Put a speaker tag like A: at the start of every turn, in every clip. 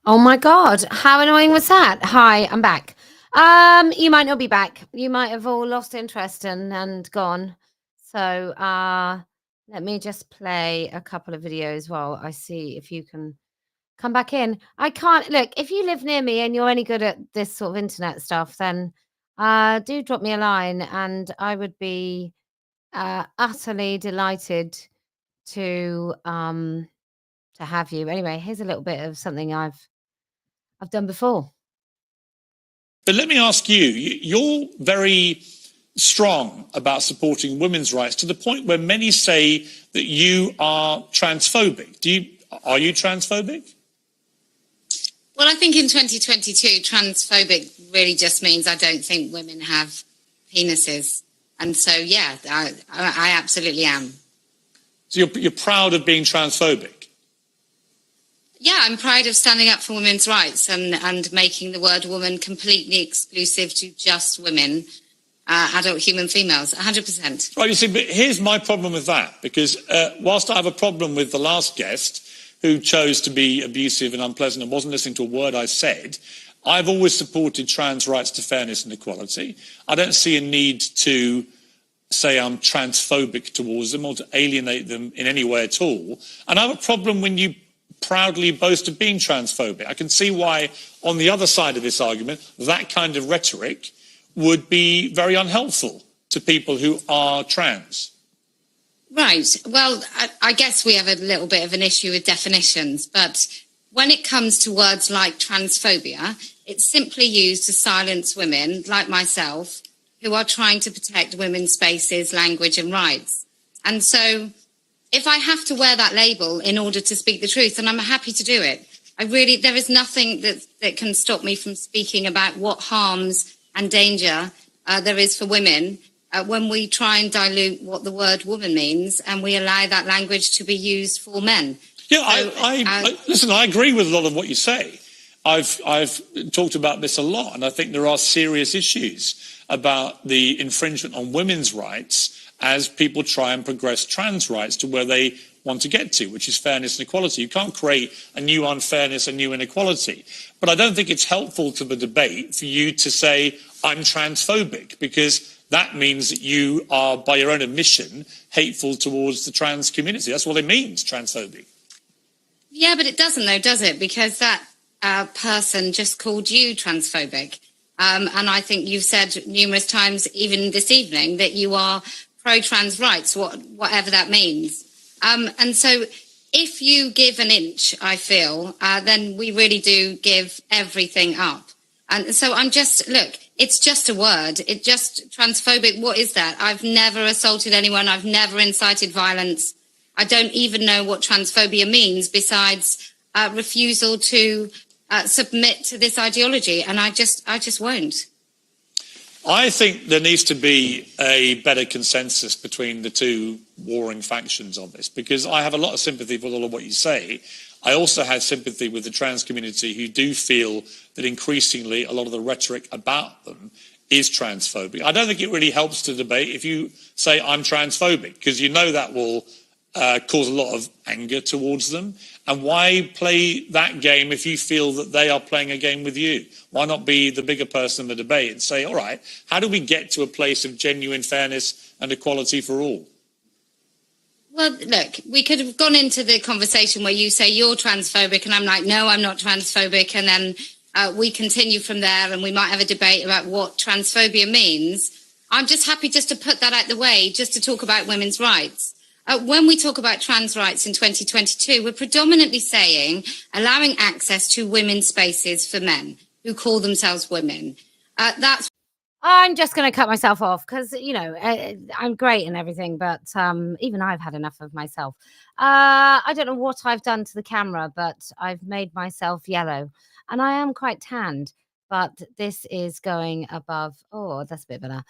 A: Oh my God, how annoying was that? Hi, I'm back. You might not be back. You might have all lost interest and gone. So let me just play a couple of videos while I see if you can come back in. I can't look, if you live near me and you're any good at this sort of internet stuff, then do drop me a line and I would be utterly delighted to have you. Anyway, here's a little bit of something I've done before.
B: But let me ask you, you're very strong about supporting women's rights to the point where many say that you are transphobic. Are you transphobic?
C: Well, I think in 2022, transphobic really just means I don't think women have penises. And so, yeah, I absolutely am.
B: So you're proud of being transphobic?
C: Yeah, I'm proud of standing up for women's rights and making the word woman completely exclusive to just women, adult human females, 100%.
B: Right, you see, but here's my problem with that, because whilst I have a problem with the last guest who chose to be abusive and unpleasant and wasn't listening to a word I said, I've always supported trans rights to fairness and equality. I don't see a need to say I'm transphobic towards them or to alienate them in any way at all. And I have a problem when you proudly boast of being transphobic. I can see why, on the other side of this argument, that kind of rhetoric would be very unhelpful to people who are trans.
C: Right. Well, I guess we have a little bit of an issue with definitions, but when it comes to words like transphobia, it's simply used to silence women like myself who are trying to protect women's spaces, language and rights. And so if I have to wear that label in order to speak the truth, then I'm happy to do it. There is nothing that can stop me from speaking about what harms and danger there is for women when we try and dilute what the word woman means and we allow that language to be used for men.
B: Yeah, listen, I agree with a lot of what you say. I've talked about this a lot, and I think there are serious issues about the infringement on women's rights as people try and progress trans rights to where they want to get to, which is fairness and equality. You can't create a new unfairness, a new inequality. But I don't think it's helpful to the debate for you to say, I'm transphobic, because that means that you are, by your own admission, hateful towards the trans community. That's what it means, transphobic.
C: Yeah, but it doesn't, though, does it? Because that person just called you transphobic. And I think you've said numerous times, even this evening, that you are pro-trans rights, whatever that means. And so if you give an inch, I feel, then we really do give everything up. And so look, it's just a word. It just, transphobic, what is that? I've never assaulted anyone. I've never incited violence. I don't even know what transphobia means besides refusal to submit to this ideology. And I just won't.
B: I think there needs to be a better consensus between the two warring factions on this, because I have a lot of sympathy for all of what you say. I also have sympathy with the trans community who do feel that increasingly a lot of the rhetoric about them is transphobic. I don't think it really helps the debate if you say I'm transphobic, because you know that will cause a lot of anger towards them. And why play that game if you feel that they are playing a game with you? Why not be the bigger person in the debate and say, all right, how do we get to a place of genuine fairness and equality for all?
C: Well, look, we could have gone into the conversation where you say you're transphobic and I'm like, no, I'm not transphobic. And then we continue from there and we might have a debate about what transphobia means. I'm just happy just to put that out the way, just to talk about women's rights. When we talk about trans rights in 2022, we're predominantly saying allowing access to women's spaces for men who call themselves women. That's.
A: I'm just going to cut myself off because, you know, I'm great and everything, but even I've had enough of myself. I don't know what I've done to the camera, but I've made myself yellow and I am quite tanned. But this is going above. Oh, that's a bit better.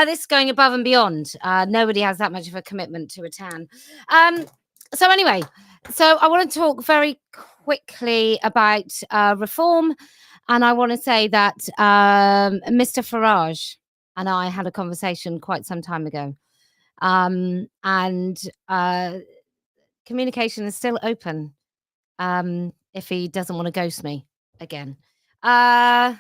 A: This is going above and beyond. Nobody has that much of a commitment to a tan. So anyway, so I want to talk very quickly about reform. And I want to say that Mr. Farage and I had a conversation quite some time ago. And communication is still open if he doesn't want to ghost me. again. But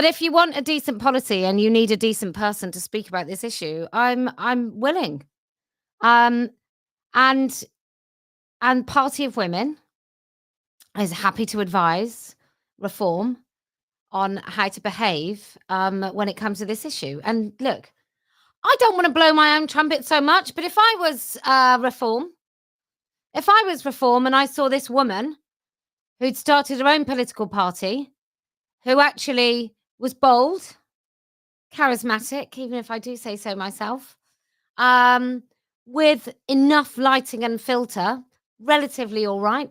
A: if you want a decent policy and you need a decent person to speak about this issue, I'm willing. And Party of Women is happy to advise reform on how to behave when it comes to this issue. And look, I don't want to blow my own trumpet so much, but if I was reform and I saw this woman who'd started her own political party, who actually was bold, charismatic, even if I do say so myself, with enough lighting and filter, relatively all right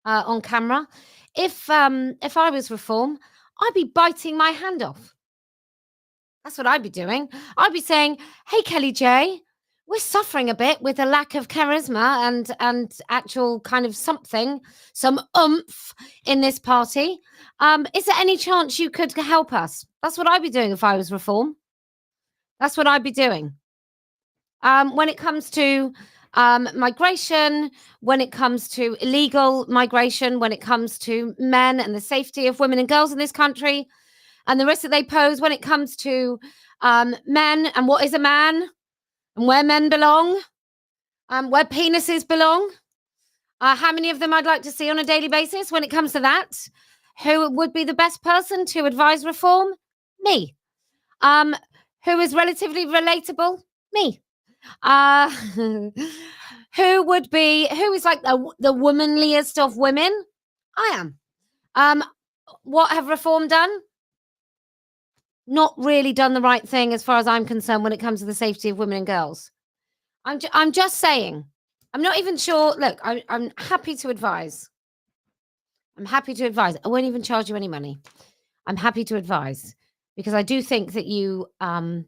A: on camera. If I was reform, I'd be biting my hand off. That's what I'd be doing. I'd be saying, hey, Kellie-Jay, we're suffering a bit with a lack of charisma and actual kind of some oomph in this party. Is there any chance you could help us? That's what I'd be doing if I was reform. That's what I'd be doing. When it comes to migration, when it comes to illegal migration, when it comes to men and the safety of women and girls in this country and the risk that they pose, when it comes to men and what is a man and where men belong, where penises belong, how many of them I'd like to see on a daily basis. When it comes to that, who would be the best person to advise reform? Me. Who is relatively relatable? Me. Who is like the womanliest of women? I am. What have reform done? Not really done the right thing as far as I'm concerned when it comes to the safety of women and girls. I'm just saying. I'm not even sure. Look, I'm happy to advise. I'm happy to advise. I won't even charge you any money. I'm happy to advise because I do think that you're going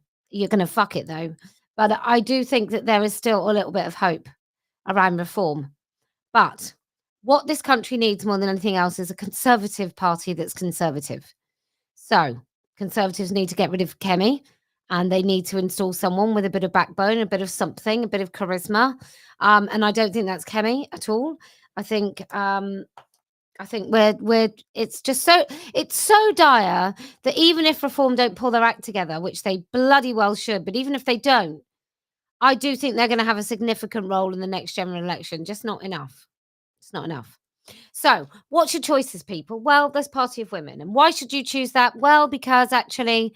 A: to fuck it though. But I do think that there is still a little bit of hope around reform. But what this country needs more than anything else is a conservative party that's conservative. So Conservatives need to get rid of Kemi and they need to install someone with a bit of backbone, a bit of something, a bit of charisma. And I don't think that's Kemi at all. I think it's just so dire that even if reform don't pull their act together, which they bloody well should, but even if they don't, I do think they're going to have a significant role in the next general election. Just not enough. It's not enough. So what's your choices, people? Well, there's Party of Women. And why should you choose that? Well, because actually,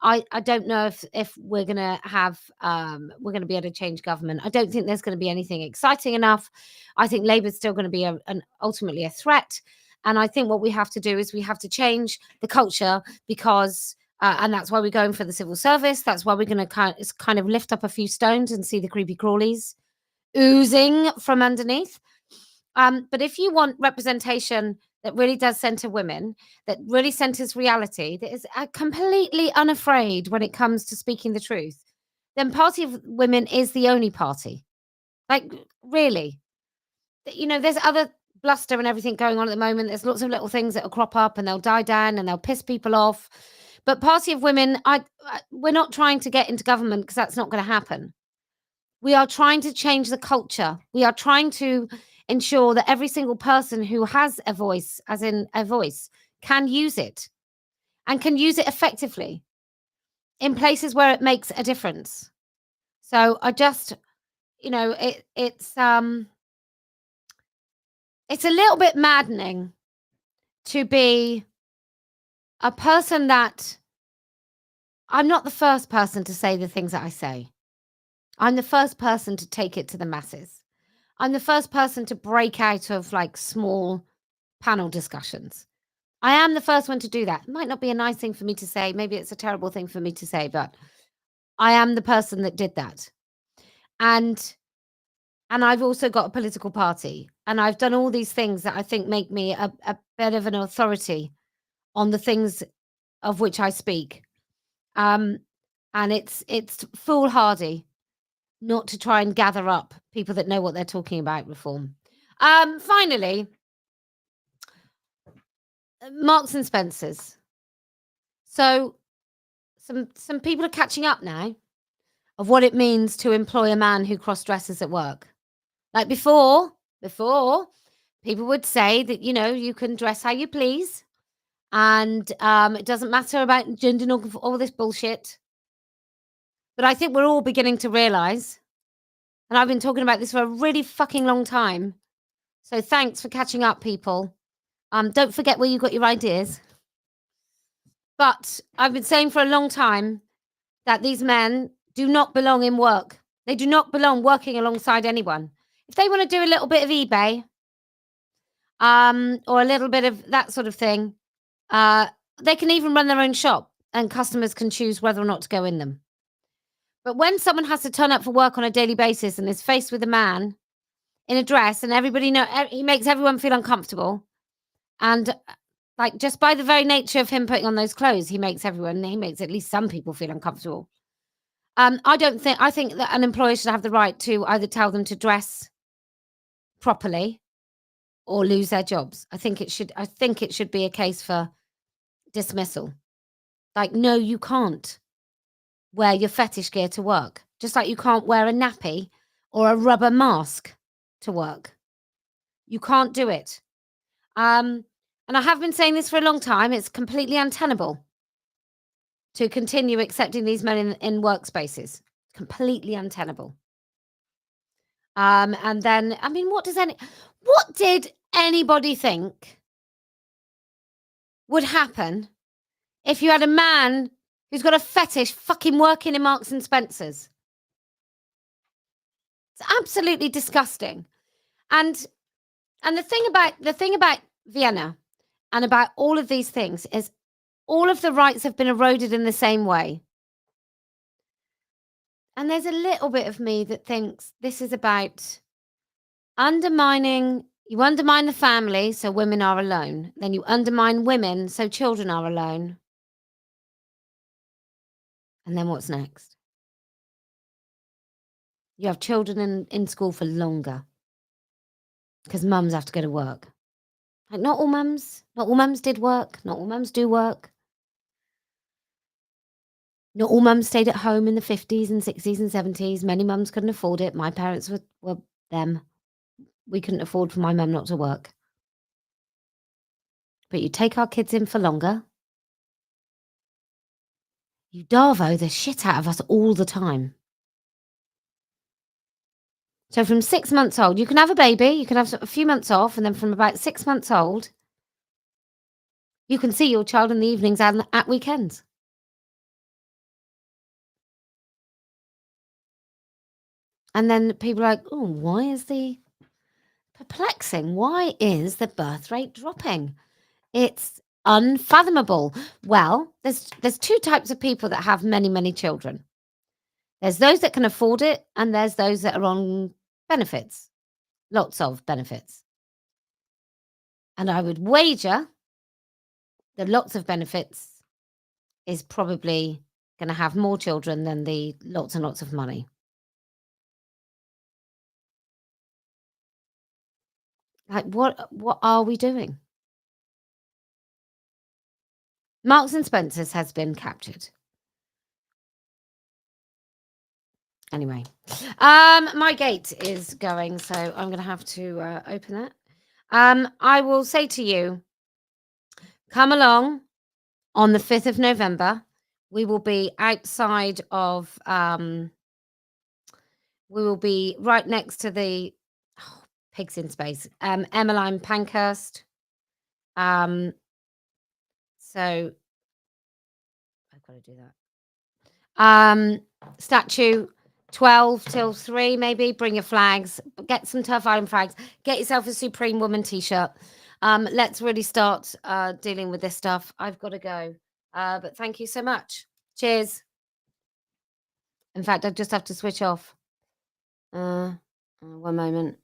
A: I don't know if we're going to have, we're going to be able to change government. I don't think there's going to be anything exciting enough. I think Labour's still going to be ultimately a threat. And I think what we have to do is we have to change the culture because, and that's why we're going for the civil service. That's why we're going to kind of lift up a few stones and see the creepy crawlies oozing from underneath. But if you want representation that really does center women, that really centers reality, that is completely unafraid when it comes to speaking the truth, then Party of Women is the only party. Like, really. You know, there's other bluster and everything going on at the moment. There's lots of little things that will crop up and they'll die down and they'll piss people off. But Party of Women, we're not trying to get into government because that's not going to happen. We are trying to change the culture. We are trying to ensure that every single person who has a voice, as in a voice, can use it and can use it effectively in places where it makes a difference. So I just, you know, it's a little bit maddening to be a person that I'm not the first person to say the things that I say. I'm the first person to take it to the masses. I'm the first person to break out of like small panel discussions. I am the first one to do that. It might not be a nice thing for me to say. Maybe it's a terrible thing for me to say, but I am the person that did that. And I've also got a political party and I've done all these things that I think make me a bit of an authority on the things of which I speak. And it's foolhardy not to try and gather up people that know what they're talking about reform. Finally, Marks and Spencers. So some people are catching up now of what it means to employ a man who cross-dresses at work. Like before, People would say that, you can dress how you please, and it doesn't matter about gender, all this bullshit. But I think we're all beginning to realize, and I've been talking about this for a really fucking long time. So thanks for catching up, people. Don't forget where you got your ideas. But I've been saying for a long time that these men do not belong in work. They do not belong working alongside anyone. If they want to do a little bit of eBay, or a little bit of that sort of thing, they can even run their own shop, and customers can choose whether or not to go in them. But when someone has to turn up for work on a daily basis and is faced with a man in a dress, and he makes everyone feel uncomfortable, and like, just by the very nature of him putting on those clothes, he makes at least some people feel uncomfortable. I think that an employer should have the right to either tell them to dress properly or lose their jobs. I think it should be a case for dismissal. Like, no, you can't wear your fetish gear to work. Just like you can't wear a nappy or a rubber mask to work. You can't do it. And I have been saying this for a long time. It's completely untenable to continue accepting these men in workspaces. Completely untenable. And then, I mean, what did anybody think would happen if you had a man who's got a fetish fucking working in Marks and Spencer's? It's absolutely disgusting. And the thing about Vienna and about all of these things is all of the rights have been eroded in the same way. And there's a little bit of me that thinks this is about undermining. You undermine the family, so women are alone. Then you undermine women, so children are alone. And then what's next? You have children in school for longer because mums have to go to work. Like, not all mums did work. Not all mums do work. Not all mums stayed at home in the 50s and 60s and 70s. Many mums couldn't afford it. My parents were them. We couldn't afford for my mum not to work. But you take our kids in for longer. You Darvo the shit out of us all the time. So from 6 months old, you can have a baby, you can have a few months off, and then from about 6 months old, you can see your child in the evenings and at weekends. And then people are like, oh, why is the birth rate dropping? It's unfathomable. Well, there's two types of people that have many, many children. There's those that can afford it, and there's those that are on benefits. Lots of benefits. And I would wager that lots of benefits is probably going to have more children than the lots and lots of money. Like, what are we doing? Marks and Spencer's has been captured. Anyway, my gate is going, so I'm going to have to open it. I will say to you, come along on the 5th of November. We will be outside of, we will be right next to the Pigs in Space, Emmeline Pankhurst. So I've got to do that. Statue 12 till 3, maybe. Bring your flags. Get some Turf Island flags. Get yourself a Supreme Woman t-shirt. Let's really start dealing with this stuff. I've got to go. But thank you so much. Cheers. In fact, I just have to switch off. One moment.